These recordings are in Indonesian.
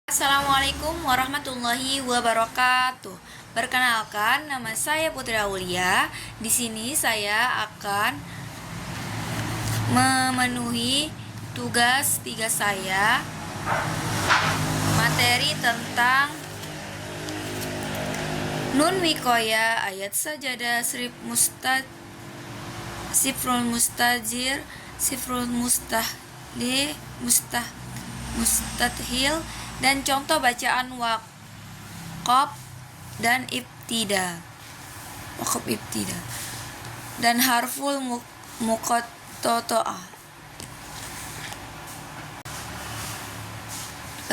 Assalamualaikum warahmatullahi wabarakatuh. Perkenalkan, nama saya Putri Aulia. Di sini saya akan memenuhi tugas 3 saya, materi tentang Nun Wikoya, ayat sajadah, Sifrul Mustajir, Sifrul Mustadhil, dan contoh bacaan Waqaf dan Ibtida. Dan harful muqatta'ah.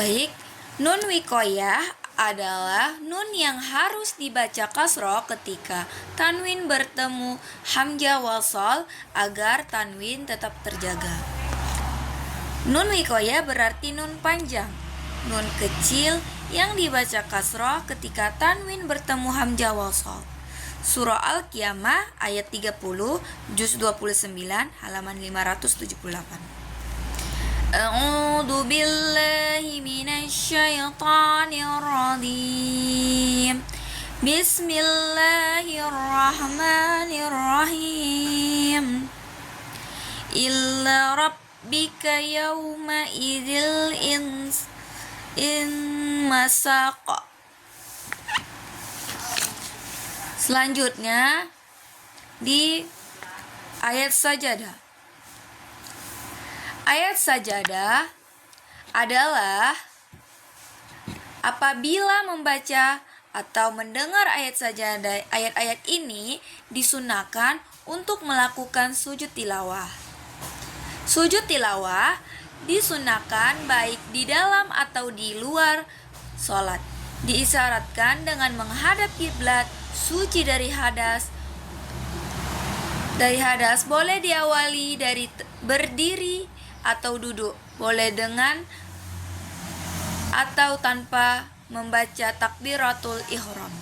Baik, nun wikoyah adalah nun yang harus dibaca kasroh ketika tanwin bertemu hamzah wasal agar tanwin tetap terjaga. Nun wikoyah berarti nun panjang, nun kecil yang dibaca kasroh ketika tanwin bertemu hamzah wasal. Surah Al-Qiyamah ayat 30, juz 29, halaman 578. A'udzu billahi minasyaitonir rajim. Bismillahirrahmanirrahim. Illa rabbika yawma idzil masaq. Selanjutnya di ayat sajadah. Ayat sajadah adalah apabila membaca atau mendengar ayat sajadah, ayat-ayat ini disunahkan untuk melakukan sujud tilawah. Sujud tilawah disunahkan baik di dalam atau di luar sholat. Diisyaratkan dengan menghadap kiblat, suci dari hadas. Boleh diawali dari berdiri atau duduk, boleh dengan atau tanpa membaca takbiratul ihram.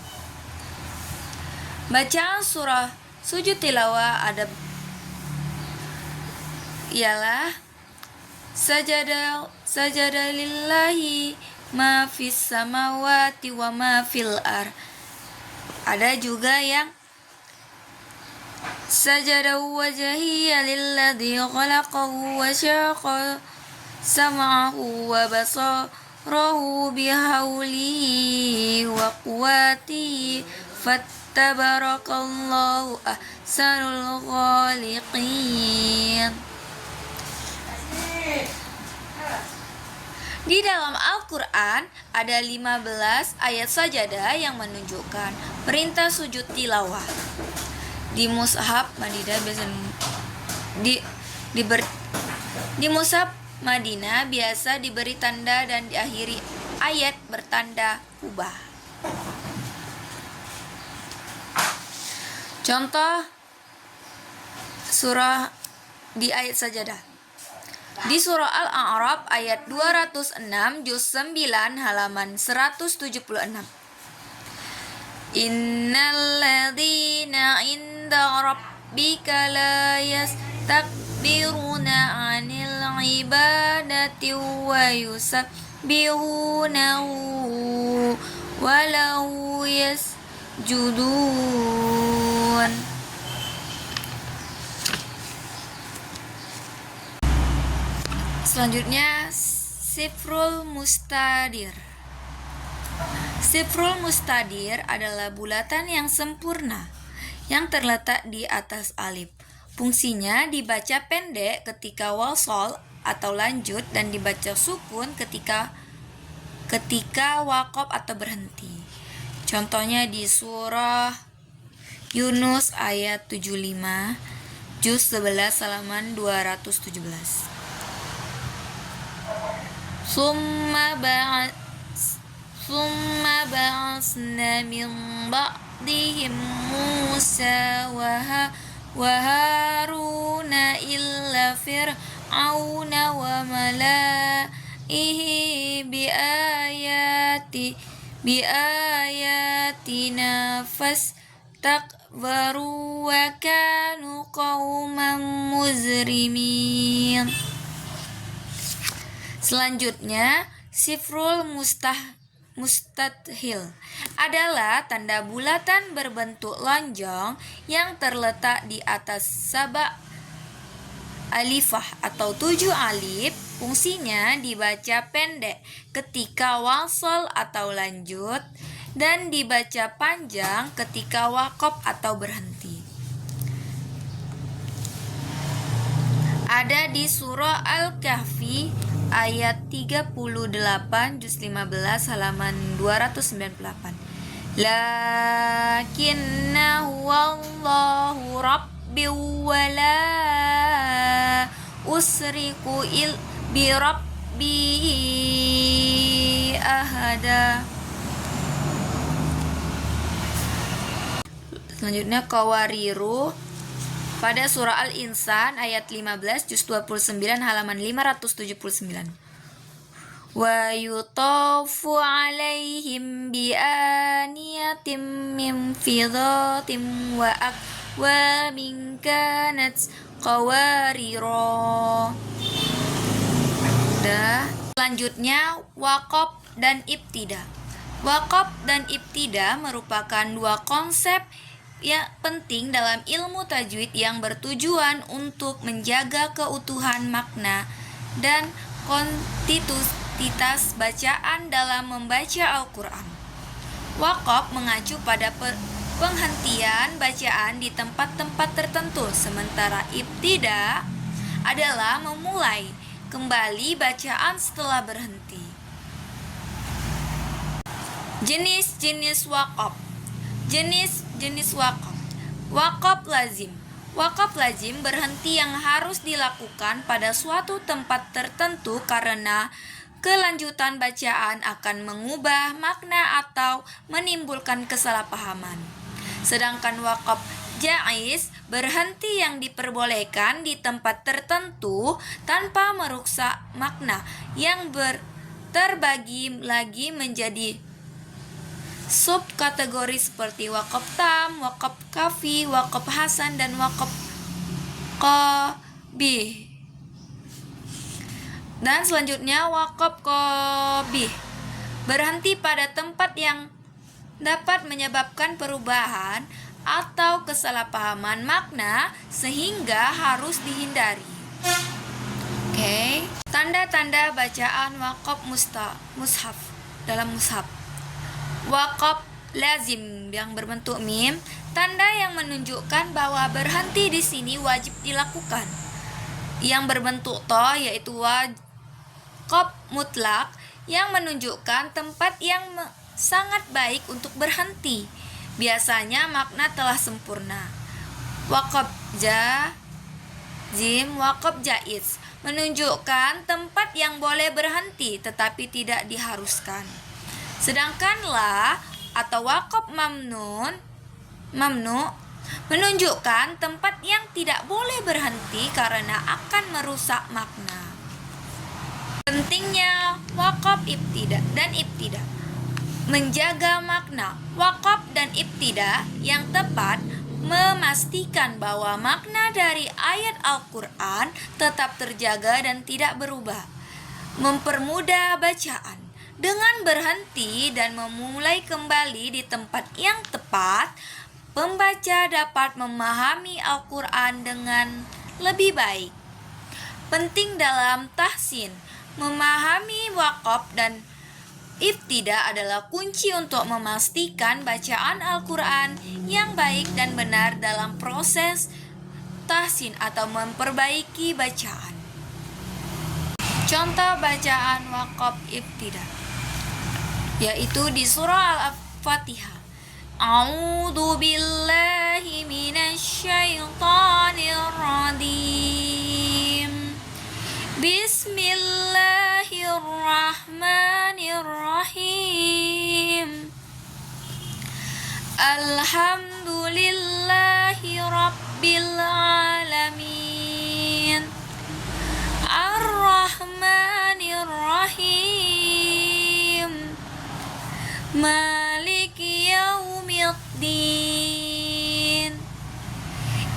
Bacaan surah sujud tilawah ialah sajada lillahi ma fis samawati wa ma fil ar. Ada juga yang sajada wajhiya lilladzi khalaqahu wa syaqa sam'ahu wa basarahu bihaulihi wa quwwatihi fattabarakallahu ahsanul khaliqin. Di dalam Al-Quran ada 15 ayat sajadah yang menunjukkan perintah sujud tilawah. Di mushaf Madinah di mushaf Madinah biasa diberi tanda dan diakhiri ayat bertanda kubah. Contoh surah di ayat sajadah. Di surah Al-A'raf ayat 206 juz 9 halaman 176. Innal ladzina 'inda rabbika la yastakbiruna 'anil ibadati wa yusabbihunahu wa lahu yasjudun. Selanjutnya Sifrul Mustadir. Sifrul Mustadir adalah bulatan yang sempurna yang terletak di atas alif. Fungsinya dibaca pendek ketika wasol atau lanjut dan dibaca sukun ketika waqaf atau berhenti. Contohnya di surah Yunus ayat 75, juz 11 halaman 217. Summa ba'asna min ba'dihim Musa wa Haruna illa fir'auna wa mala'ihi biayatina fastakbaru wa kanu qauman muzrimin. Selanjutnya Sifrul Mustadhil adalah tanda bulatan berbentuk lonjong yang terletak di atas sabak alifah atau 7 alif. Fungsinya dibaca pendek ketika wasol atau lanjut dan dibaca panjang ketika waqaf atau berhenti. Ada di surah Al-Kahfi ayat 38 juz 15 halaman 298. Lakinna huwallahu rabbi wa la usriku bi rabbi ahada. Selanjutnya Qawariru pada surah Al-Insan ayat 15 juz 29 halaman 579. Wa yutafu alaihim bi aniyatim min fiddatin wa akwamin kanat qawarira. Selanjutnya waqaf dan ibtida. Waqaf dan ibtida merupakan dua konsep yang penting dalam ilmu tajwid yang bertujuan untuk menjaga keutuhan makna dan kontinuitas bacaan dalam membaca Al-Quran. Waqaf mengacu pada penghentian bacaan di tempat-tempat tertentu, sementara ibtida adalah memulai kembali bacaan setelah berhenti. Jenis-jenis waqaf. Jenis waqaf. Waqaf lazim. Waqaf lazim berhenti yang harus dilakukan pada suatu tempat tertentu karena kelanjutan bacaan akan mengubah makna atau menimbulkan kesalahpahaman. Sedangkan waqaf jaiz berhenti yang diperbolehkan di tempat tertentu tanpa merusak makna yang terbagi lagi menjadi subkategori seperti waqaf tam, waqaf kafi, waqaf hasan, dan waqaf qabih. Dan selanjutnya waqaf qabih berhenti pada tempat yang dapat menyebabkan perubahan atau kesalahpahaman makna sehingga harus dihindari. Oke. Tanda-tanda bacaan waqaf mushaf dalam mushaf. Waqaf lazim yang berbentuk mim, tanda yang menunjukkan bahwa berhenti di sini wajib dilakukan. Yang berbentuk to yaitu waqaf mutlak yang menunjukkan tempat yang sangat baik untuk berhenti. Biasanya makna telah sempurna. Waqaf jazim, waqaf jaiz menunjukkan tempat yang boleh berhenti tetapi tidak diharuskan. Sedangkan la atau waqaf mamnu menunjukkan tempat yang tidak boleh berhenti karena akan merusak makna. Pentingnya waqaf ibtida dan ibtida. Menjaga makna waqaf dan ibtida yang tepat memastikan bahwa makna dari ayat Al-Quran tetap terjaga dan tidak berubah. Mempermudah bacaan. Dengan berhenti dan memulai kembali di tempat yang tepat, pembaca dapat memahami Al-Quran dengan lebih baik. Penting dalam tahsin, memahami waqaf dan ibtida adalah kunci untuk memastikan bacaan Al-Quran yang baik dan benar dalam proses tahsin atau memperbaiki bacaan. Contoh bacaan waqaf ibtida yaitu di surah Al-Fatihah. A'udzu billahi minasyaitonir rajim. Bismillahirrahmanirrahim. Alhamdulillahi rabbil alamin. Ar-Rahmanir Rahim. Maliki yaumiddin.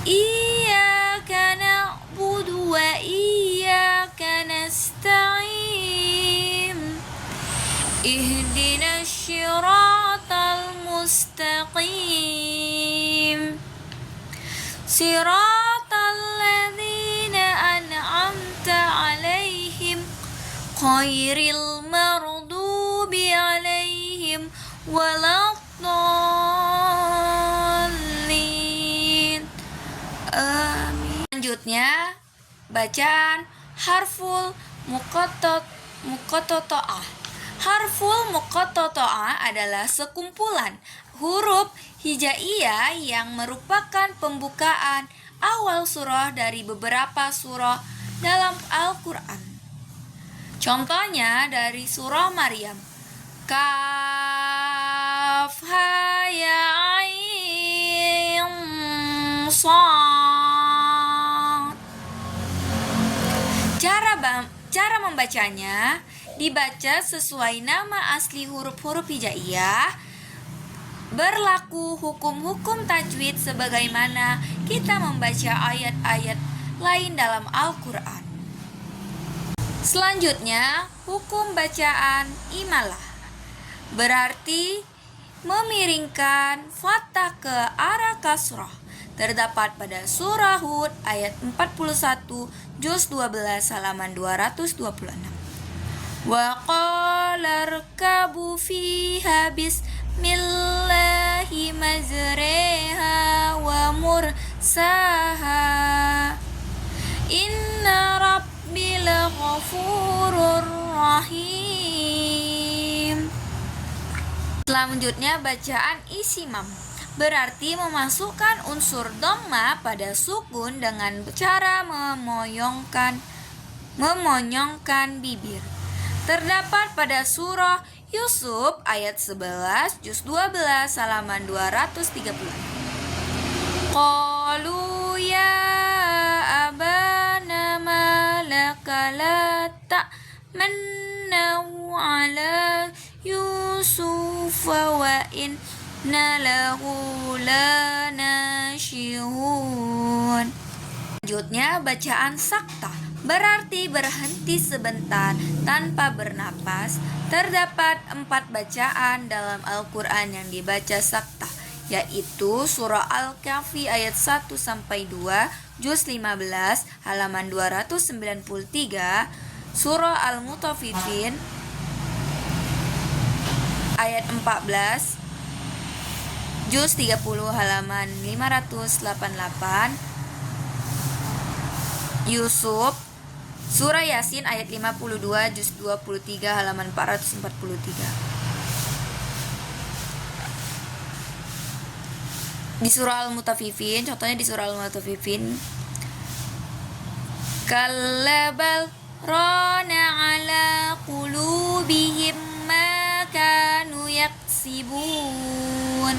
Iyyaka na'budu wa iyyaka nasta'in. ihdinas syiratal mustaqim siratal ladzina an'amta 'alaihim ghairil maghdubi 'alaihim waladdallin. Amin. Selanjutnya bacaan harful muqatta'ah. Harful muqatta'ah adalah sekumpulan huruf hijaiyah yang merupakan pembukaan awal surah dari beberapa surah dalam Al-Quran. Contohnya dari surah Maryam. Kaf ha ya ain shad. Cara membacanya dibaca sesuai nama asli huruf-huruf hijaiyah. Berlaku hukum-hukum tajwid sebagaimana kita membaca ayat-ayat lain dalam Al-Quran. Selanjutnya, hukum bacaan imalah berarti memiringkan fathah ke arah kasrah. Terdapat pada surah Hud ayat 41 juz 12 halaman 226. Wa qala rkabu fiha bismillahi majriha wa mursaha inna rabbi laghafurur rahim. Selanjutnya bacaan isimam berarti memasukkan unsur dhamma pada sukun dengan cara memonyongkan bibir. Terdapat pada surah Yusuf ayat 11 juz 12 halaman 230. Qalu ya abana ma laka la ta'mannahu ala Yusuf wa inna lahu lanashihun. Selanjutnya bacaan sakta berarti berhenti sebentar tanpa bernapas. Terdapat 4 bacaan dalam Al-Quran yang dibaca sakta, yaitu surah Al-Kahfi ayat 1-2 juz 15 halaman 293, surah Al-Mutaffifin ayat 14 juz 30 halaman 588, Yusuf, surah Yasin ayat 52 juz 23 halaman 443. Di surah Al-Mutaffifin, contohnya di surah Al-Mutaffifin, kallabal rana ala qulubihim ma kanu yaksibun.